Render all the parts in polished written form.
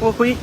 Cua quý.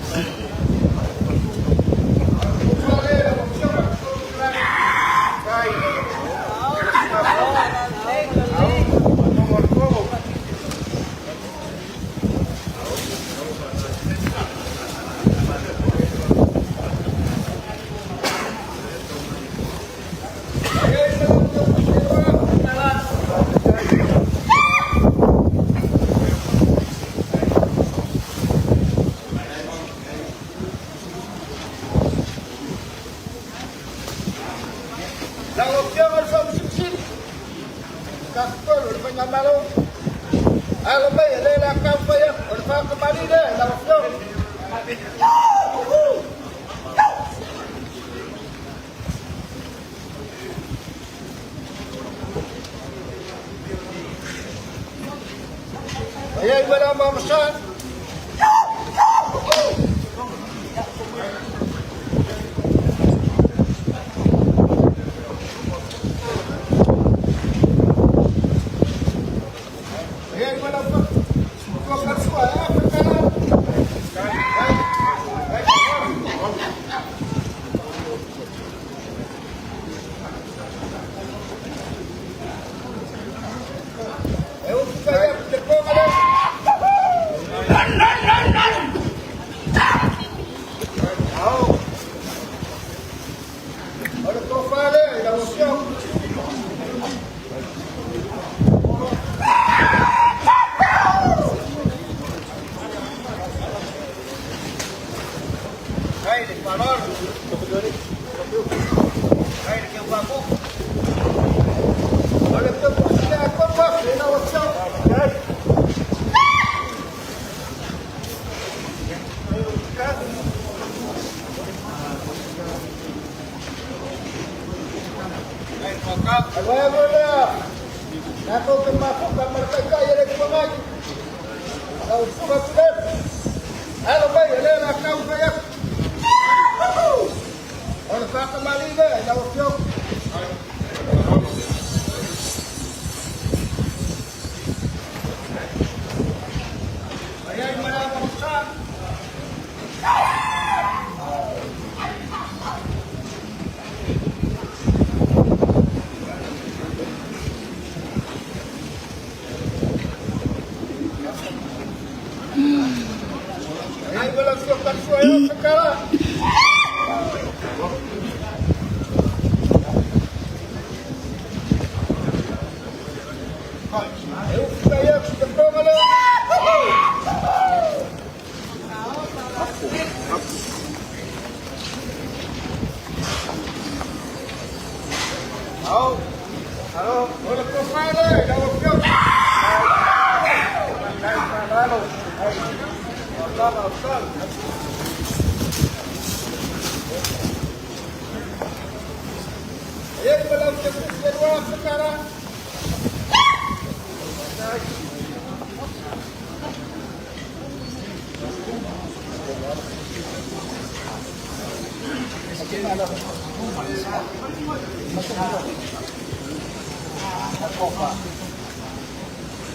Halo. Halo. Boleh profile deh. Dah okey. Halo. Betul. Ya, belum cukup kedua sekarang.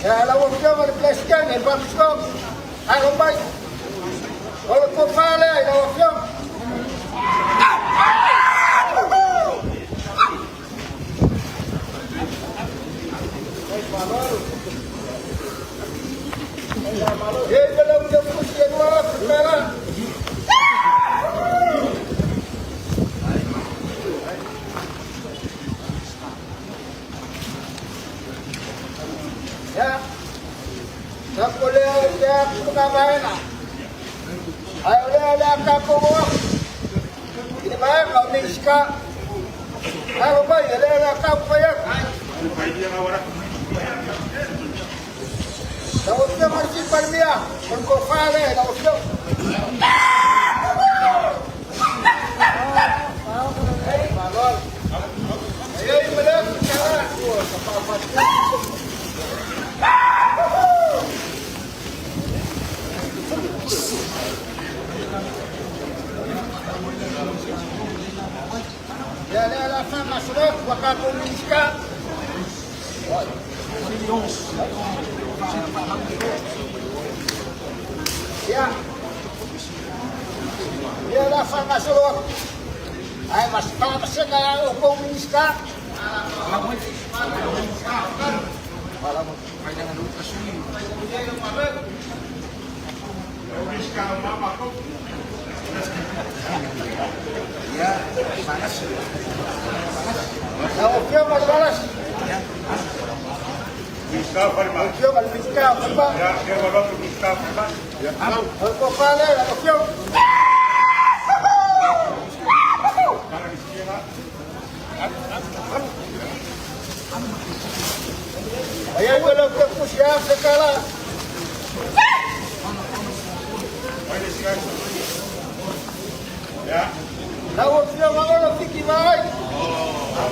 Ya, lawan dia berplaskan, berplaskan. Halo baik. Kalau kau file, lawan dia. Ya, belum cukup kedua sekarang. Ya, tak boleh dia pengabayan. Ayo ada kampung. Ini baik kau miska. Ayo baik ada kampung ya. Tahu dia masih permia, berkofale, tahu dia. Ayo ini benar sekarang. Ya, la femme masuk waktu miska. Ya. Ya, la femme masuk. Ay, mas papasin na hukum miska. Ya, panas. Nah, okey masalah. Miska Farma. Okey, kalau miska apa? Ya, dia bawa ke Miska Farma. Ya. Kalau kale, okey. Karena di sini lah. Ayah belum cukup siap sekarang. Ada siapa? Ya. Lawan dia malah fikir baik.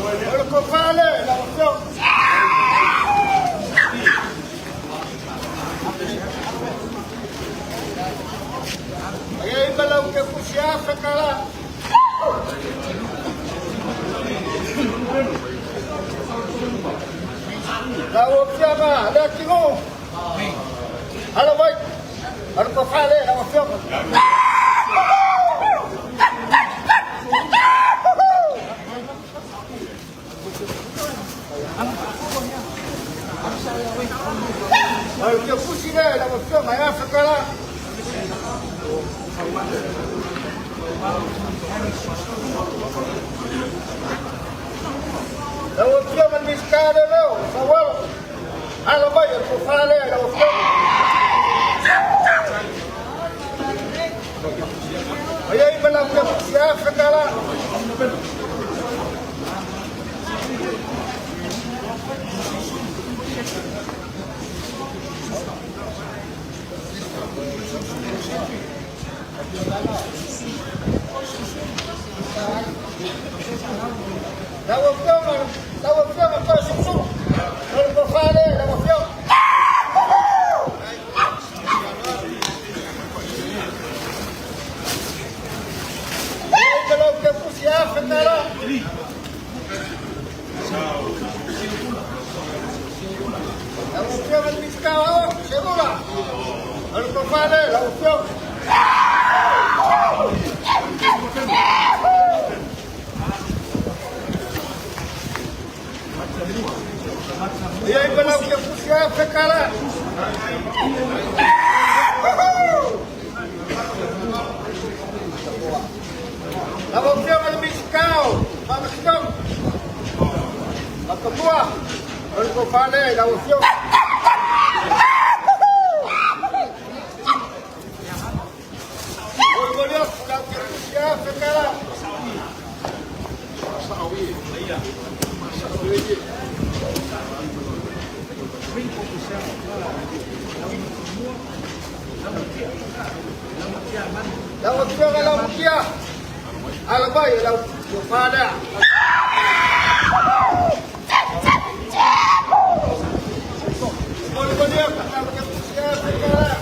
Kalau kau kale, lawan dia. Ayah belum cukup siap sekarang. Lawan siapa? Ada kilo. Halo baik. Kalau kau kale, lawan dia. Ayo dia pusing dah, dah betul, maya sekarang. Dah betul mendiska dulu, sawal. Halo baik, aku fale, dah betul. Ayo belum dia siap sekarang. Lawan dia apa susu? Kalau kau fale, lawan dia. Belum dia siap sekarang. Lawan dia mendiska, semula. Kalau kau fale, lawan dia. Ya, belum dia siap sekarang. Lawan dia mendiska, bagus dong. Satu buah. Kalau kau fale, lawan dia. Boleh lihat, sudah siap sekarang. Lau kia lau kia. Albai lau pada. Boleh dia lau kia sekarang.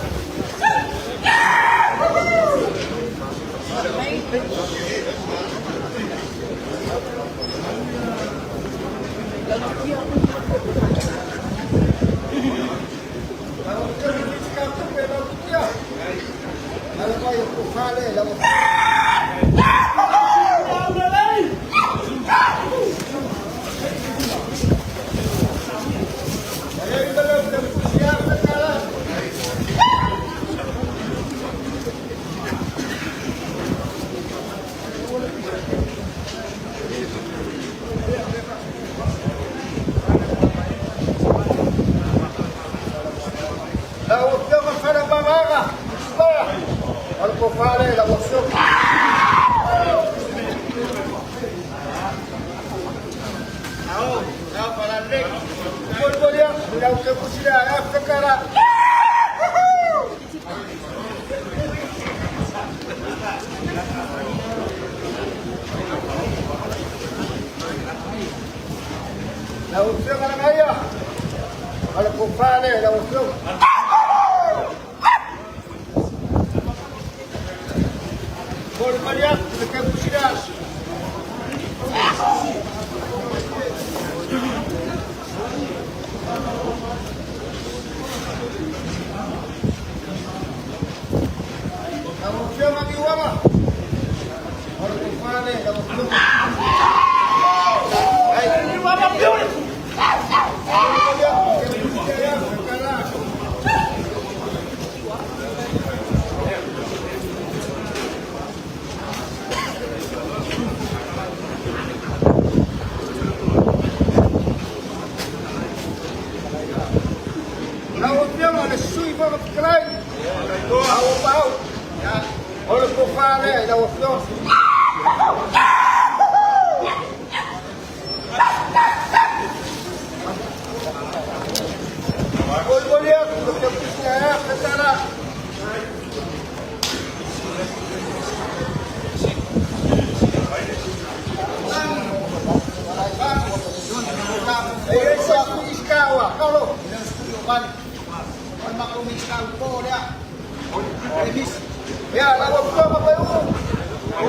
Ya, lawan kau apa itu?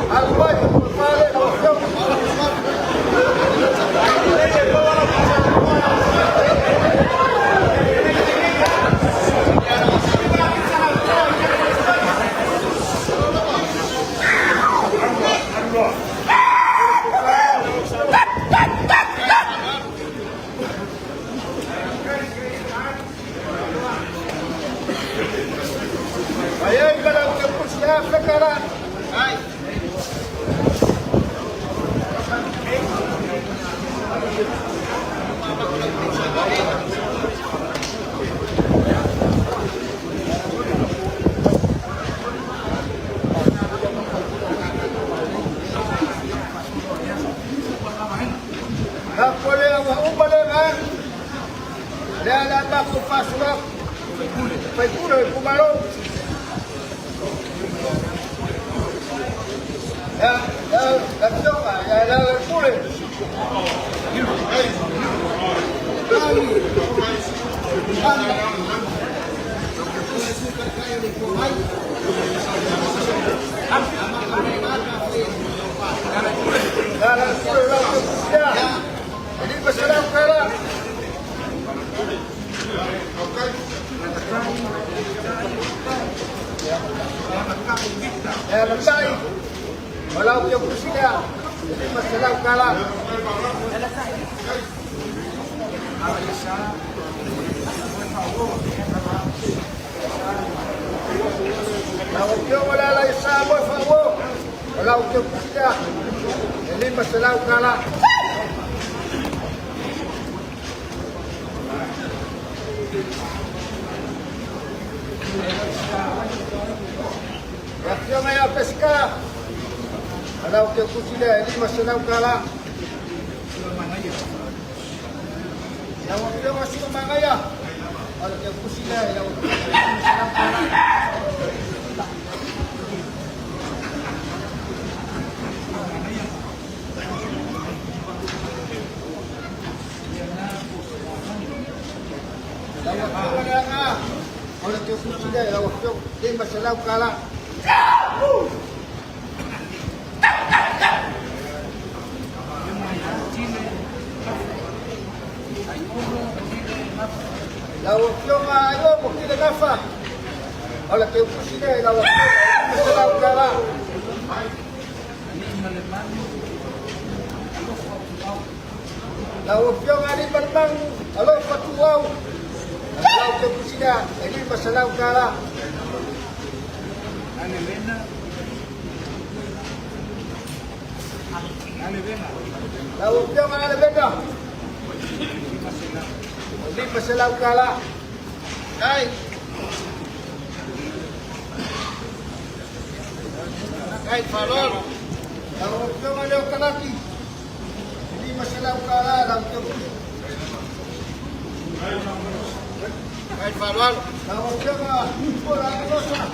Albai, kepala lawan kau. Ayo, kalau kita persiap sekarang. Hai. Tak boleh awak boleh kan? Dia ada aku pasrah. Pagkulo ko baro. Ya, kapso ka, ya kulo. Jadi berserah kalah. Magsabi, wala ko yung kusina, hindi masalaw ka lang. Tawag yung wala lang yung sabon, wala ko yung kusina, hindi masalaw ka lang. Reaksyon ngayon, peska. Alaw kayo kusina, hindi masalaw ka lang. Lawak masih memangaya. Oleh yang kusila, lawak oleh yang kusila, lawak yang di masalah kalah. Lawak yung ayo bukti na gafa. Oleh yang kusila, lawak yung masalah kalah. Lawak yung alin berbang, alo patuaw. Lawak yung kusila, ini masalah kalah. Lawak yung alibena. Hindi masalah kalah. Kay. Kay Falor. Lawak yung alaw kalaki. Hindi masalah kalah. Lawak yung Kay Falor. Lawak yung pulang losa.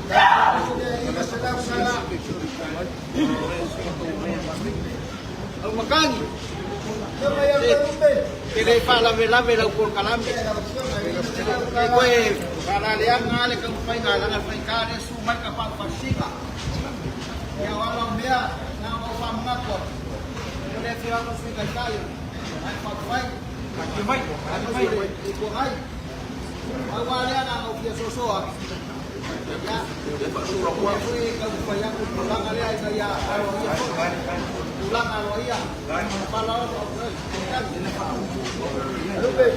Hindi masalah kalah. Ang magani. Yung mayang karupe. Pilay pa lami-lami lang po kalami. Ikaw kalaliang ngali kang pahingalan at pahingalan sumay kapag pagsika. Kaya walang biya na mapamang ko. Kulit siya ko siya tayo. Ay pag-fight. Pag-imay. Ikuhay. Mawali ang ofya susuak. Ya. Kulit kang payang kulang ali ay kaya ulang iya. Palaw Ruben.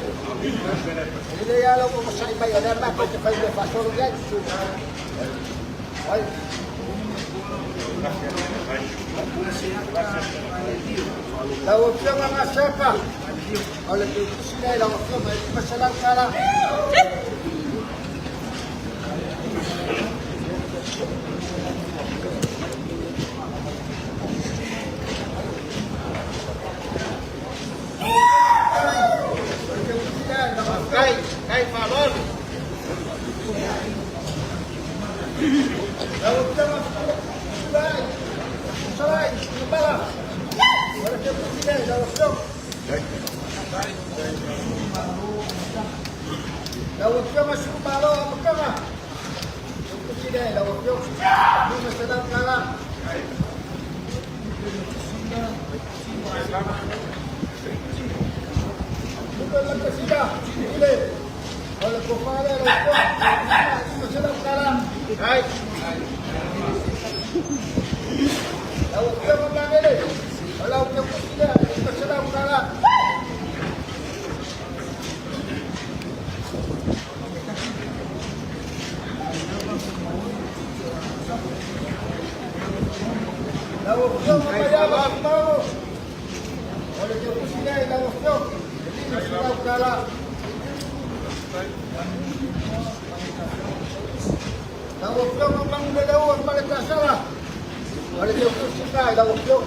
Ini ya lo mau saya bayar apa kau cepat dia pasal dia. Ay. Lalu dia mana siapa? Oleh itu sini lalu dia masalah kalah. Kay Falor. Lalu kita Salai, kepala. Pada dia presiden, lalu kita. Lalu kita masuk kepala, apa kah? Presiden, lalu kita. Ini sedang kalah. Bukan lagi sudah. Ini. Oleh kepala, lalu kita. Ini sedang kalah. Baik. Lalu kita menang ini. Kalau kita tidak, kita sedang kalah. Lalu kita menang mau. Oleh kita tidak, lalu kita sedang kalah. Lalu kita memang berdauan pada salah. Oleh dia suka dah waktu.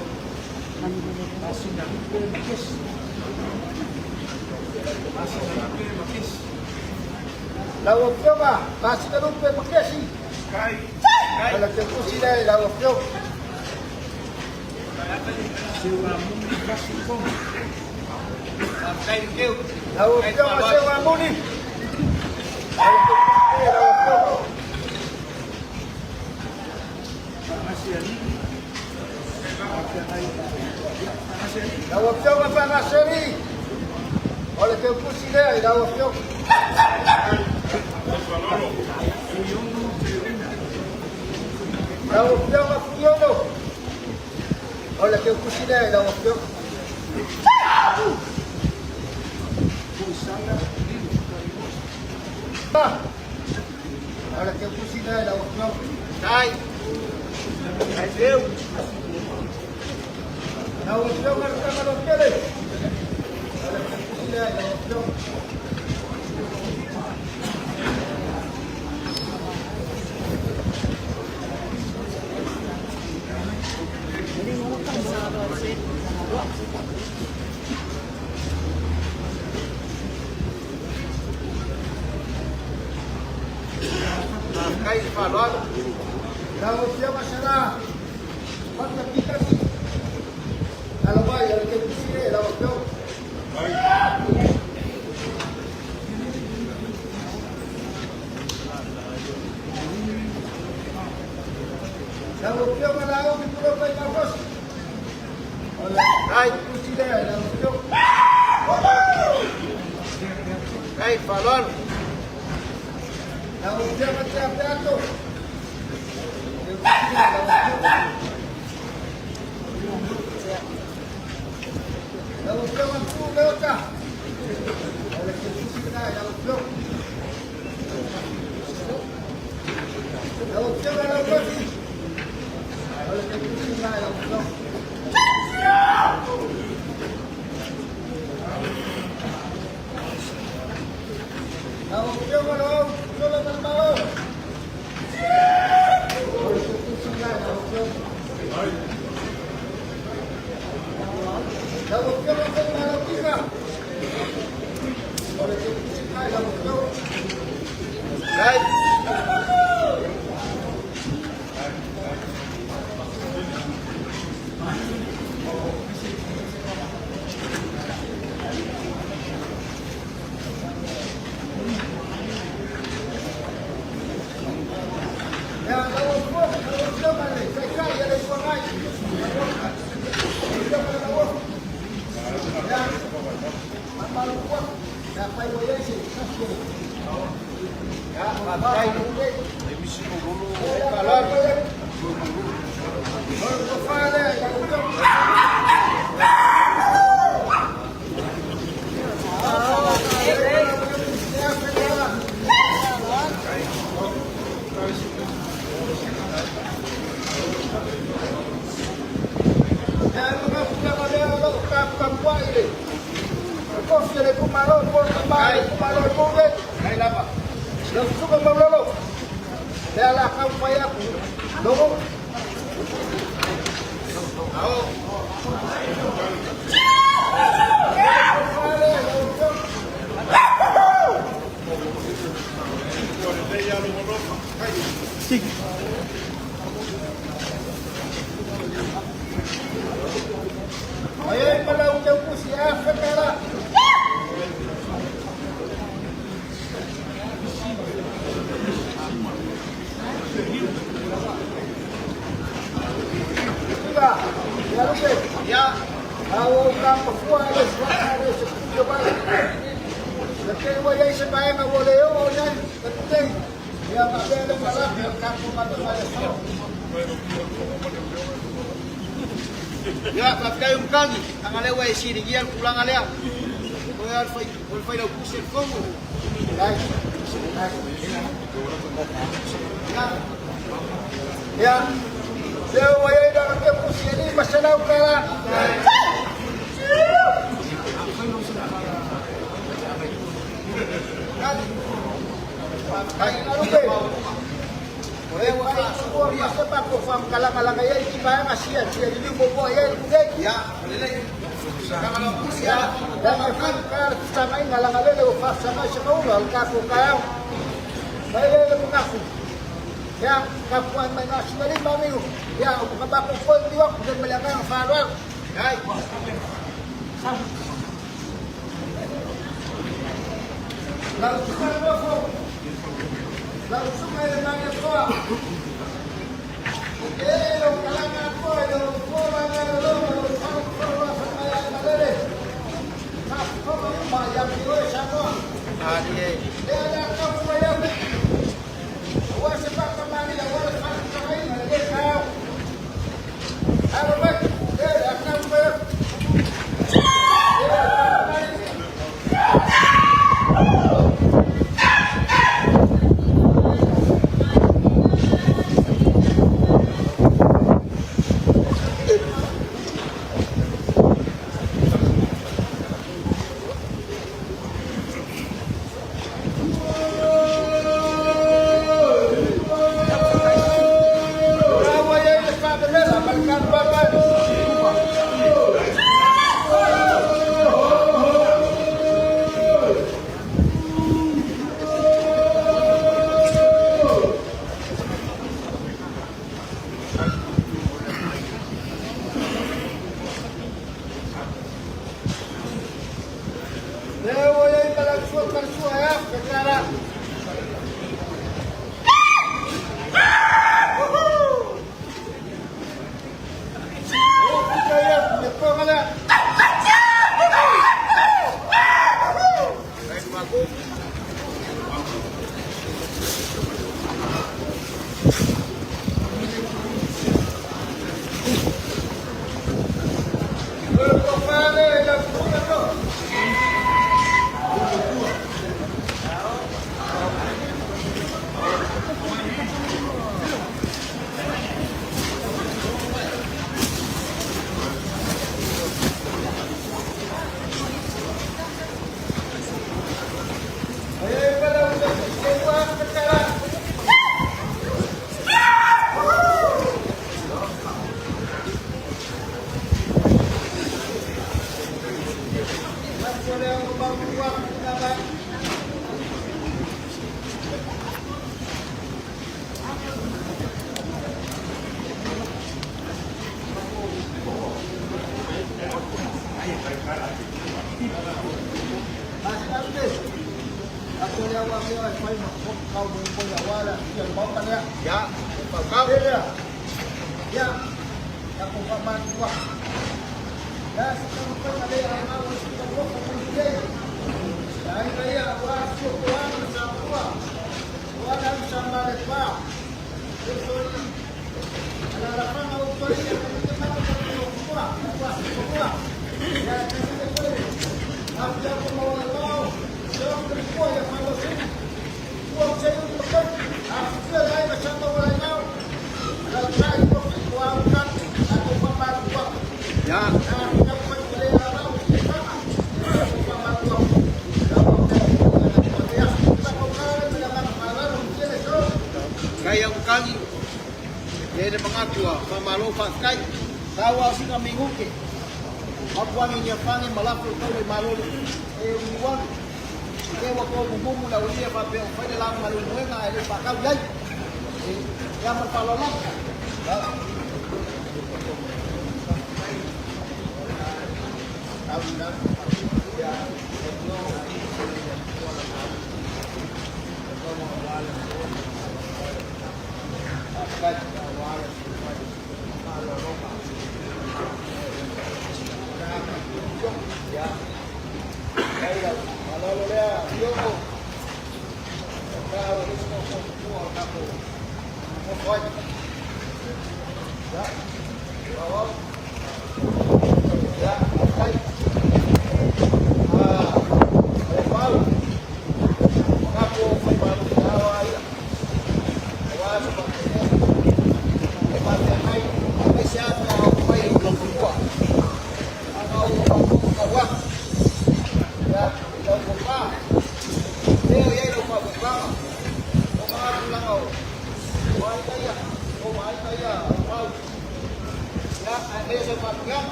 Lalu dia bah, masih tak lupa pakai si. Kalau dia suka dah waktu. Lalu dia masih ramu ni. Dawab siya pa nga seri. Oleh ke kursi dia, dawab siya. Dawab siya nga kuyono. Oleh ke kursi dia, dawab siya. Oleh ke kursi dia, dawab siya. Kay. Kay Dew. Dawab siya nga kamarot ka rin. Oleh ke kursi dia, dawab siya. Falon. Kalau dia masalah, mana kita sih? Kalau bayar ke sini, kalau jauh. Kalau dia malah di pulau Baikapos. Hai, kursi dia, kalau jauh. Hai, Falon. Kalau dia macam apa tu? Kalau dia mampu lewat, oleh kursi kita, kalau jauh. Kalau dia malah kursi, oleh kursi kita, kalau jauh. Kalau dia malah solo berbau. Kalau dia malah tiga. Oleh kursi kita, kalau jauh. Baik. Ayan pala daw po siya, pera. Diba? Yan siya. Ya. Awo ka papualis, wakari sa kumbay. Nagkaiwayay sa bayan na wala yun, o yan, katay. Yan, mabela pala, yan kapumatapayas mo. Ya, kapag yung kagi, ang alewa ay sinigyan, pulang alea. Kaya alfay daw pusir ko mo. Guys, ya, saya wayay na ang pusir ni masalaw ka lang. Ay, ano ba? Oleh wahai semua masa pak faham kalang-kalang ayat ibarat masih dia jadi bobo ayat bukan ya kalau ya dan kan sama ngalang-ngalang le faham sama semua ka ko kau baik le mengaku ya kapuan mai nasional mami ya kabako ko diwak dan melagang farwal hai lalu semua yang nanya soal lo kalangan ko lo mga lo sama yang ada ko yang dito sa ko ada kau yang was pa kamali wala pa kamay na kau ano ba akan ba Persua ya, sekarang. Oh, kita ya, betul mana? Baik, bagus. Ya, kau dia. Ya, aku paman kuah. Ya, sekarang kau ada yang mau kita buat kemudian. Dari saya wasuk Tuhan bersama Tuhan bersama lepas. Betul. Ada apa mau kau ini yang kita mahu semua, semua. Ya, kita boleh. Apa mau tahu? Jangan berkuah yang mahu sini. Kuah saya betul. Aku lagi macam orang tahu. Kalau saya itu kuahkan atau paman kuah. Ya. Kaya ukangi, dia mengaku pamalo pakai, tawa sih kami nguki. Aku angin yang pangin malapul kau di malu, uang. Dia waktu bumbu mula ulia pakai upaya dalam malu nuenga ada pakau jai. Yang berpalolong.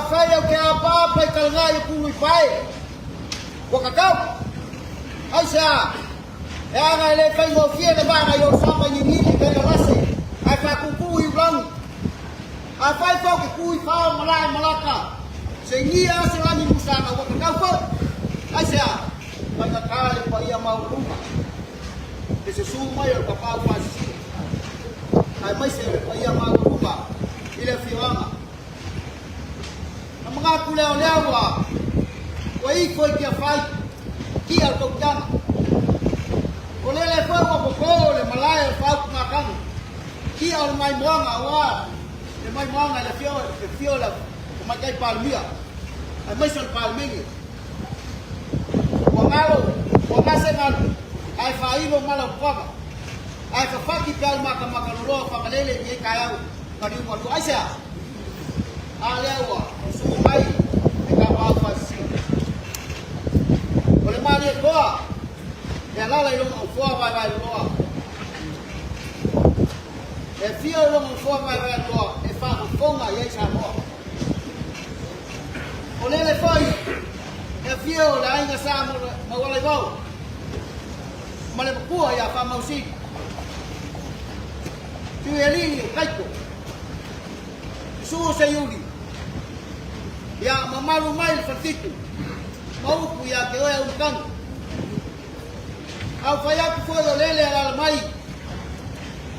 Fai o que apa e calngai o pului pai. O cacau. Ai sa. E anga le fai mo fie de bana yo samba ni ni ke la lase. Ai fa kuku i blang. Ai fai fo ke kui fa malai malaka. Se ni a se la ni musana o cacau fo. Ai sa. Mai ka kale pa ia mau rumah. E se su mai o papa fa si. Ai mai se pa ia mau rumah. Ile fianga. Mga kuleo-leo wa iko kia fai kia tokjana olele fo wa boko le malaya fa makan kia o mai moanga wa le mai moanga le fio la ma kai palmia ai mai son palmingi wa ngalo wa masengal ai fa ilo mala kwa ai fa faki kal maka makaluro fa malele ni kaya kadi wa tu asia alewa sumai ikawa fasi oleh mali doa ya la yo fo ba ba doa e fio lo fo ba ba doa e fa fonga ya sa mo oleh le foi e fio la inga sa mo wala go male ku ya fa mausi tu eli kaiko su se yuli ya mamalu mai fartitu mau ku ya ke oya ukan au faya ku fo lele ala mai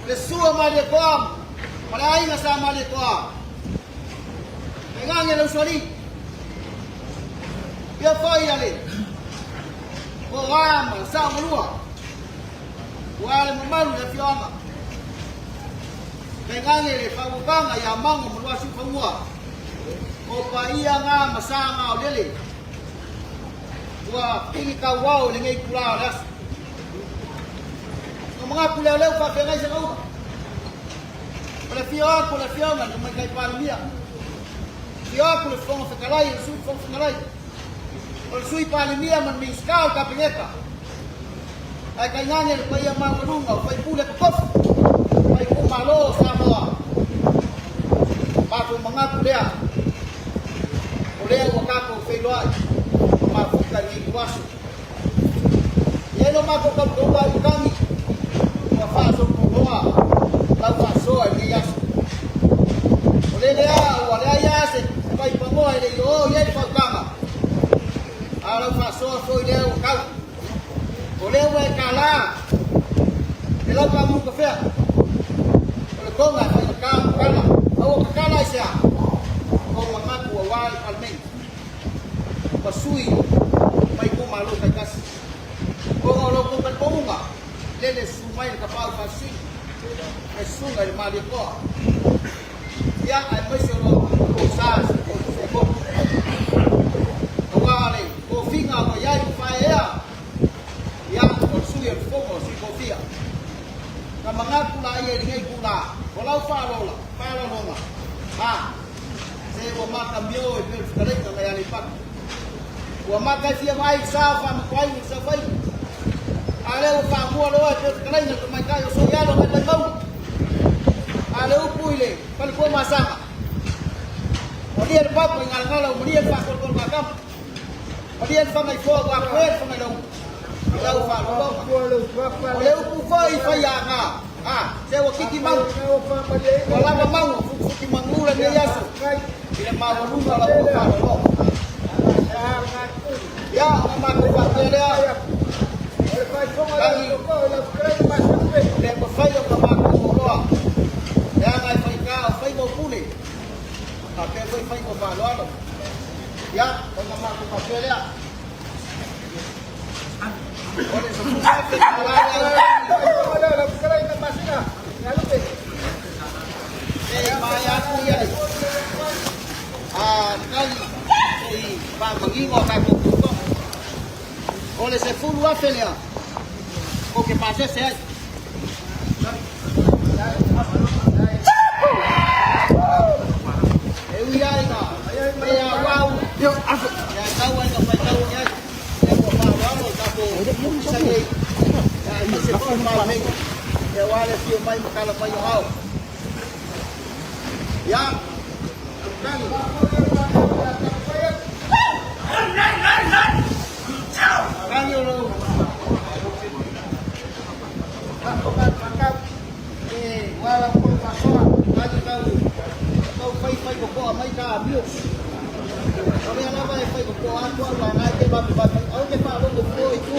le suwa mali koam malai na sa mali koam ngange lo sori ya faya le ko ama sa mulua wale mamalu ya fiama ngange le fa ukanga ya mango mulua su famua o paia nga masanga o lele wa pili ka wao le ngai kula ras no mga pula le fa fe ngai sa ko la fio nga no mai palmia fio ko le fon fa kalai su fon fa kalai o sui palmia man mi skal ka pineka ai ka ngane le paia ma runga o fa pula ko kof ai ko malo sa mo pa ko mga pula leo wakako feiloi mafuta ni kwasu yelo mako ka doba ukami wa faso kuoa la faso ni yasu olele a wala yase pai pamoa ile yo yele fa kama ala faso foi leo kau oleo e kala ela pa mu ka fe ole konga fa kala au kala sia o mamaku wa wal almen pasui mai ko malo kai kas ko lo ko kan ponga lele sumai ka pa fasi e sunga il mali ko ya ai mai se lo ko sa ko se ko wale ko finga ko ya fa ya ko sui el fogo si ko fia ka mangaku la ye ngai kula ko la fa lo la ha o maka mio e pe kare ka ya lipak o maka sia mai sa fa mo kwai sa fai ale o fa mo lo pe kare na mai ka yo so ya lo ka mau ale o puile pal ko masama o dia pa ko ngal ngal o dia pa ko makam o dia fa mai ko wa ko fa mai lo ya o fa lo ole o ku foi fa ya nga saya wakiki mau wala mau fuki mangula ni yaso bila mau rumah la ko ya ma ko fa dia le ko fa yo ka ma ko lo ya ngai fa ka fa mo pule ke ko fa ko fa lo ya ko ma ko fa dia oleh semua oleh se fulu afelia o que pase se eu ia ina ya wow yo ya tahu enggak pai tahu ya ko pa lo ta ko sa ni ya se fulu mai ya wale sio mai makala pai hao ya kan kami lo makan walaupun pasal kami kau fai ko mai ka bio kami ana vai fai ko aku ala ngai ke ba au ke pa lo ko itu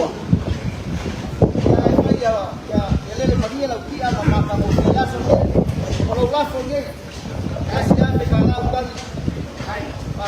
ya ele Maria la kia la mata mo ya so kalau la so ni asia me kana udan hai pa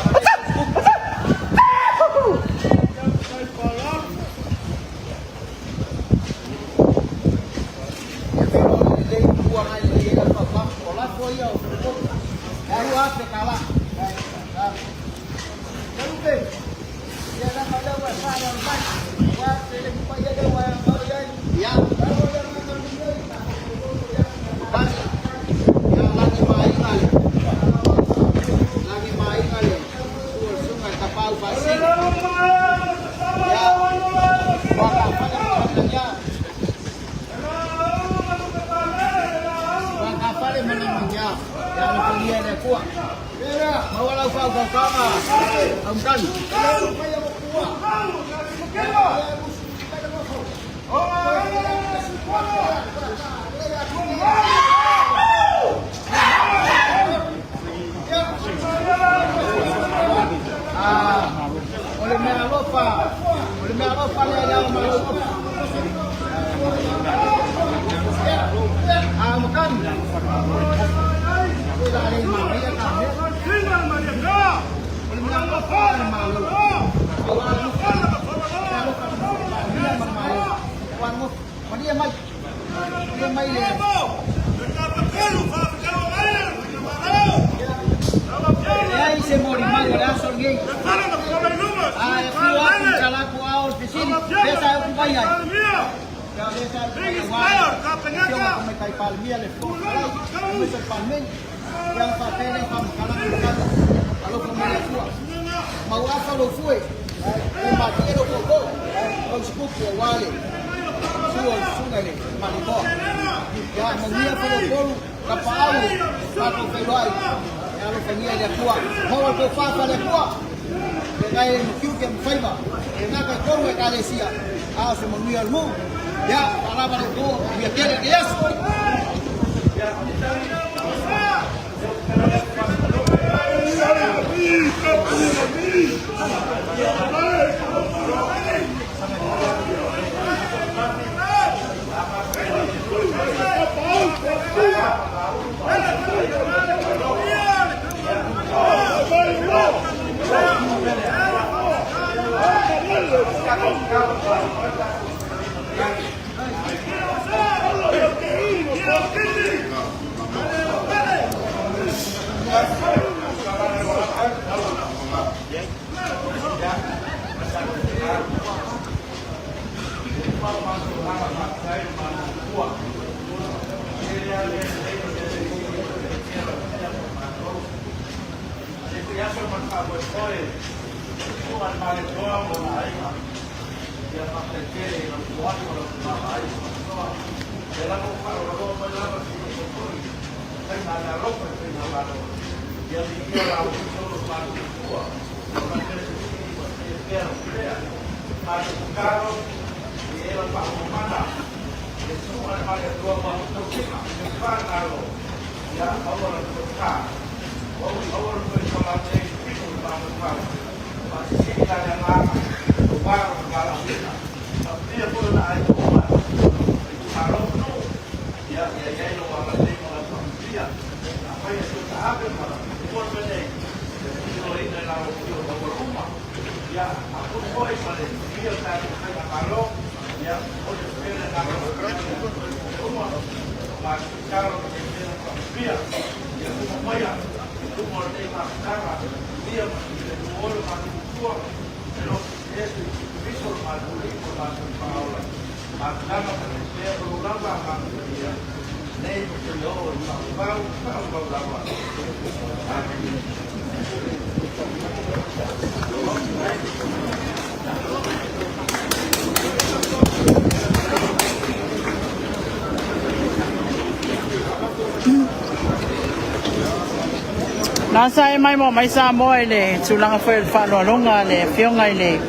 Nasa mai mo mai sa mo le tulang fa lo longa le fionga le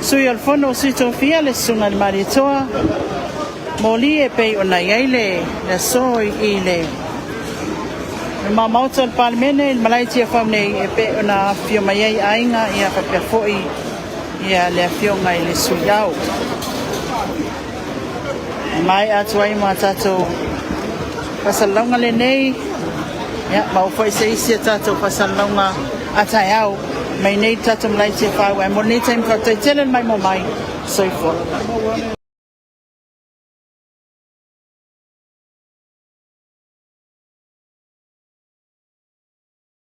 sui al fondo si to fia le sunga le maritoa moli e pe ona ile le soi ile ma mautal palmene il malaitia famne e pe ona fio mai ainga ia pa pe foi ia le fionga ile suyau mai atwai matato pasalonga le nei ya mau foi sei se tato pasalonga ataiau mai nei tato malaitia fa wa mo nei time ka te tele mai mo mai so for